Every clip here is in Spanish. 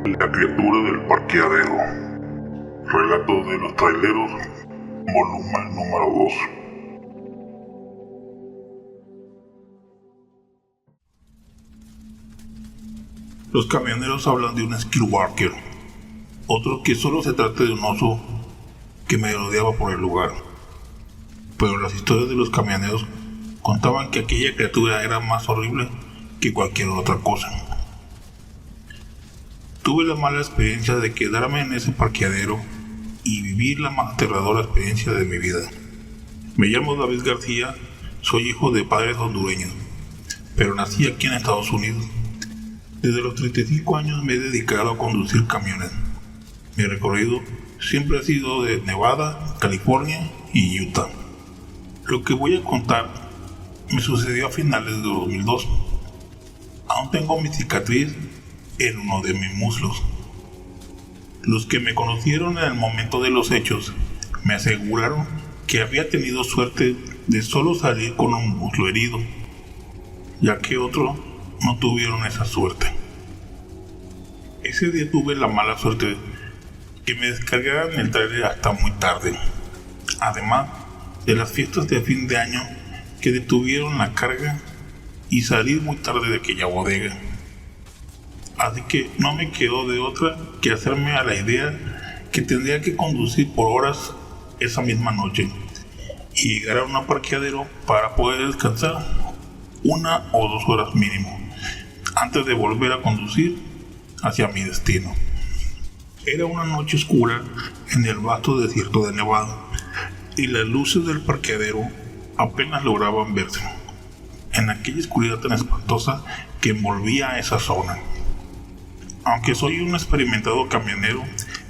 La criatura del parqueadero. Relatos de los traileros, volumen número 2. Los camioneros hablan de un skillwalker, otros que solo se trata de un oso que merodeaba por el lugar. Pero las historias de los camioneros contaban que aquella criatura era más horrible que cualquier otra cosa. Tuve la mala experiencia de quedarme en ese parqueadero y vivir la más aterradora experiencia de mi vida. Me llamo David García, soy hijo de padres hondureños, pero nací aquí en Estados Unidos. Desde los 35 años me he dedicado a conducir camiones. Mi recorrido siempre ha sido de Nevada, California y Utah. Lo que voy a contar me sucedió a finales de 2002. Aún tengo mi cicatriz en uno de mis muslos. Los que me conocieron en el momento de los hechos me aseguraron que había tenido suerte de solo salir con un muslo herido, ya que otros no tuvieron esa suerte. Ese día tuve la mala suerte que me descargaran el trailer hasta muy tarde, además de las fiestas de fin de año que detuvieron la carga y salir muy tarde de aquella bodega. Así que no me quedó de otra que hacerme a la idea que tendría que conducir por horas esa misma noche y llegar a un parqueadero para poder descansar 1 o 2 horas mínimo antes de volver a conducir hacia mi destino. Era una noche oscura en el vasto desierto de Nevada y las luces del parqueadero apenas lograban verse en aquella oscuridad tan espantosa que envolvía a esa zona. Aunque soy un experimentado camionero,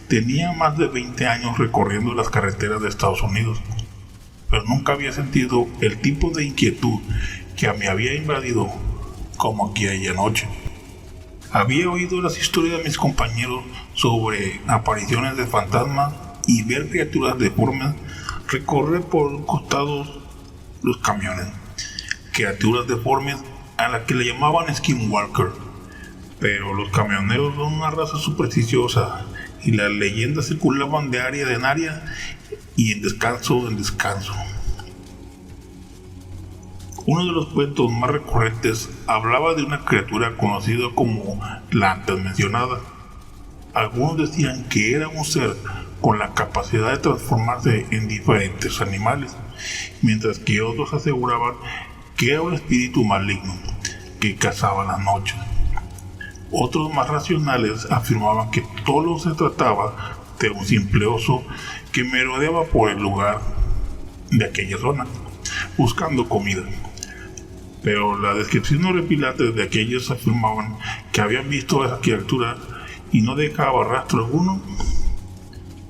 tenía más de 20 años recorriendo las carreteras de Estados Unidos, pero nunca había sentido el tipo de inquietud que me había invadido como aquella noche. Había oído las historias de mis compañeros sobre apariciones de fantasmas y ver criaturas deformes recorrer por los costados los camiones, criaturas deformes a las que le llamaban skinwalker. Pero los camioneros son una raza supersticiosa y las leyendas circulaban de área en área y en descanso en descanso. Uno de los cuentos más recurrentes hablaba de una criatura conocida como la antes mencionada. Algunos decían que era un ser con la capacidad de transformarse en diferentes animales, mientras que otros aseguraban que era un espíritu maligno que cazaba las noches. Otros más racionales afirmaban que todo se trataba de un simple oso que merodeaba por el lugar de aquella zona, buscando comida. Pero las descripciones horripilantes de aquellos afirmaban que habían visto a esa criatura y no dejaba rastro alguno,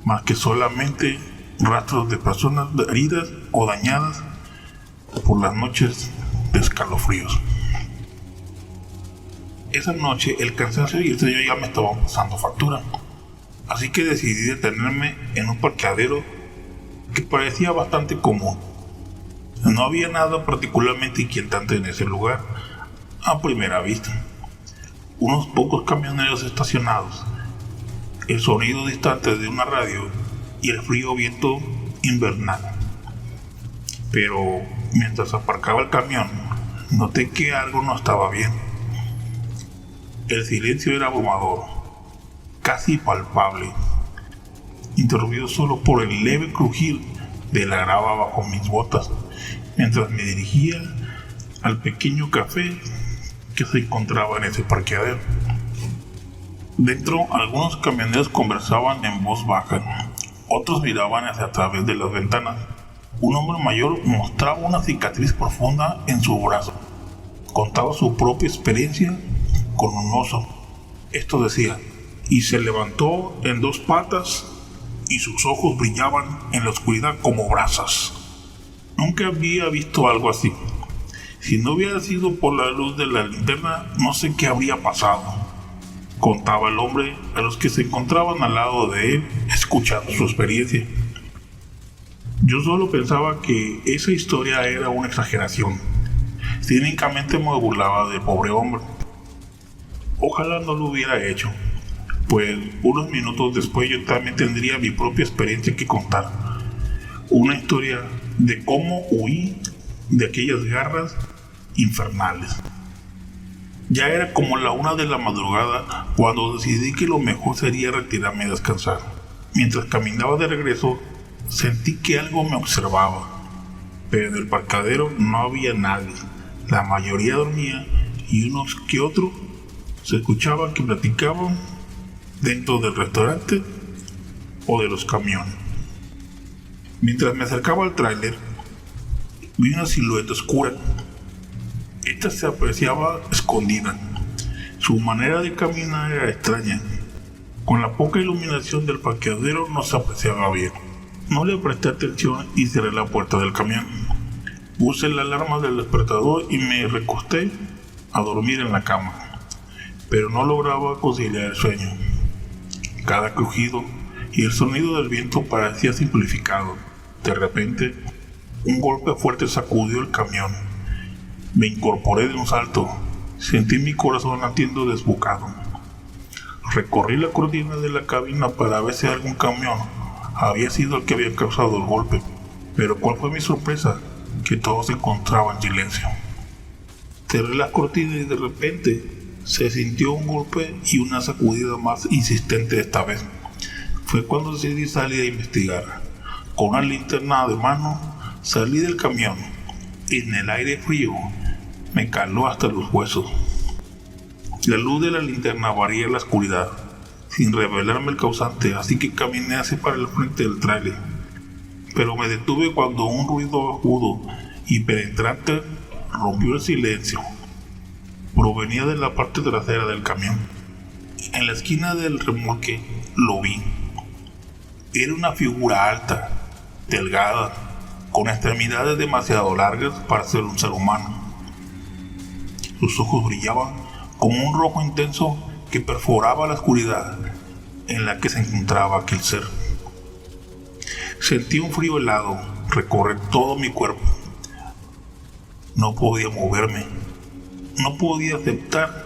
más que solamente rastros de personas heridas o dañadas por las noches de escalofríos. Esa noche el cansancio y el sueño ya me estaban pasando factura, así que decidí detenerme en un parqueadero que parecía bastante común. No había nada particularmente inquietante en ese lugar a primera vista. Unos pocos camioneros estacionados, el sonido distante de una radio y el frío viento invernal. Pero mientras aparcaba el camión, noté que algo no estaba bien. El silencio era abrumador, casi palpable, interrumpido solo por el leve crujir de la grava bajo mis botas, mientras me dirigía al pequeño café que se encontraba en ese parqueadero. Dentro, algunos camioneros conversaban en voz baja, otros miraban hacia a través de las ventanas. Un hombre mayor mostraba una cicatriz profunda en su brazo. Contaba su propia experiencia con un oso. Esto decía: y se levantó en 2 patas y sus ojos brillaban en la oscuridad como brasas. Nunca había visto algo así. Si no hubiera sido por la luz de la linterna, no sé qué habría pasado, contaba el hombre a los que se encontraban al lado de él escuchando su experiencia. Yo solo pensaba que esa historia era una exageración. Cínicamente me burlaba del pobre hombre. Ojalá no lo hubiera hecho, pues unos minutos después yo también tendría mi propia experiencia que contar. Una historia de cómo huí de aquellas garras infernales. Ya era como la 1 de la madrugada cuando decidí que lo mejor sería retirarme a descansar. Mientras caminaba de regreso, sentí que algo me observaba, pero en el parqueadero no había nadie. La mayoría dormía y unos que otros se escuchaba que platicaban dentro del restaurante o de los camiones. Mientras me acercaba al tráiler, vi una silueta oscura. Esta se apreciaba escondida. Su manera de caminar era extraña. Con la poca iluminación del parqueadero no se apreciaba bien. No le presté atención y cerré la puerta del camión. Puse la alarma del despertador y me recosté a dormir en la cama, pero no lograba conciliar el sueño. Cada crujido y el sonido del viento parecía simplificado. De repente, un golpe fuerte sacudió el camión. Me incorporé de un salto. Sentí mi corazón latiendo desbocado. Recorrí la cortina de la cabina para ver si algún camión había sido el que había causado el golpe. Pero ¿cuál fue mi sorpresa? Que todo se encontraba en silencio. Cerré las cortinas y de repente se sintió un golpe y una sacudida más insistente esta vez. Fue cuando decidí salir a investigar. Con una linterna de mano salí del camión. En el aire frío me caló hasta los huesos. La luz de la linterna varía en la oscuridad, sin revelarme el causante, así que caminé hacia para el frente del tráiler. Pero me detuve cuando un ruido agudo y penetrante rompió el silencio. Provenía de la parte trasera del camión. En la esquina del remolque lo vi. Era una figura alta, delgada, con extremidades demasiado largas para ser un ser humano. Sus ojos brillaban como un rojo intenso que perforaba la oscuridad en la que se encontraba aquel ser. Sentí un frío helado recorrer todo mi cuerpo. No podía moverme. No podía aceptar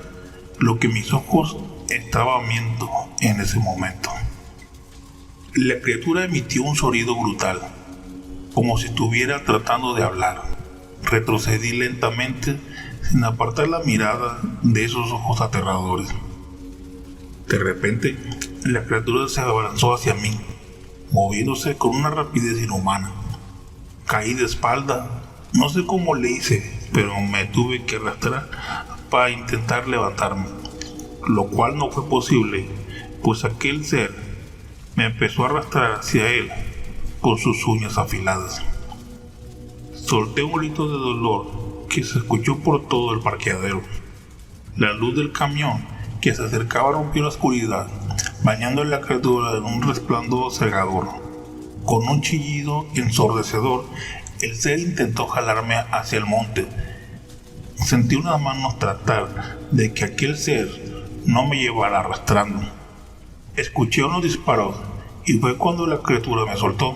lo que mis ojos estaban viendo en ese momento. La criatura emitió un sonido brutal, como si estuviera tratando de hablar. Retrocedí lentamente sin apartar la mirada de esos ojos aterradores. De repente, la criatura se abalanzó hacia mí, moviéndose con una rapidez inhumana. Caí de espalda. No sé cómo le hice, pero me tuve que arrastrar para intentar levantarme, lo cual no fue posible, pues aquel ser me empezó a arrastrar hacia él con sus uñas afiladas. Solté un grito de dolor que se escuchó por todo el parqueadero. La luz del camión que se acercaba rompió la oscuridad, bañando a la criatura en un resplandor cegador. Con un chillido ensordecedor, el ser intentó jalarme hacia el monte. Sentí unas manos tratar de que aquel ser no me llevara arrastrando. Escuché unos disparos y fue cuando la criatura me soltó,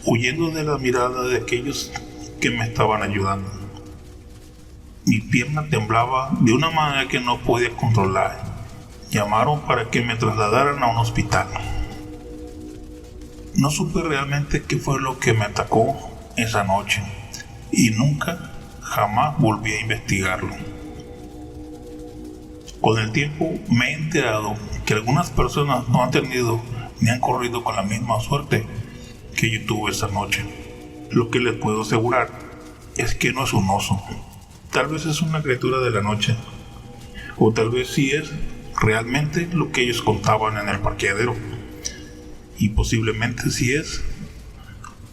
huyendo de la mirada de aquellos que me estaban ayudando. Mi pierna temblaba de una manera que no podía controlar. Llamaron para que me trasladaran a un hospital. No supe realmente qué fue lo que me atacó esa noche y nunca, jamás volví a investigarlo. Con el tiempo me he enterado que algunas personas no han tenido ni han corrido con la misma suerte que yo tuve esa noche. Lo que les puedo asegurar es que no es un oso. Tal vez es una criatura de la noche, o tal vez sí es realmente lo que ellos contaban en el parqueadero, y posiblemente sí es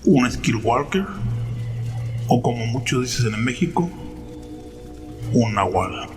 un skinwalker, o como muchos dicen en México, un nahual.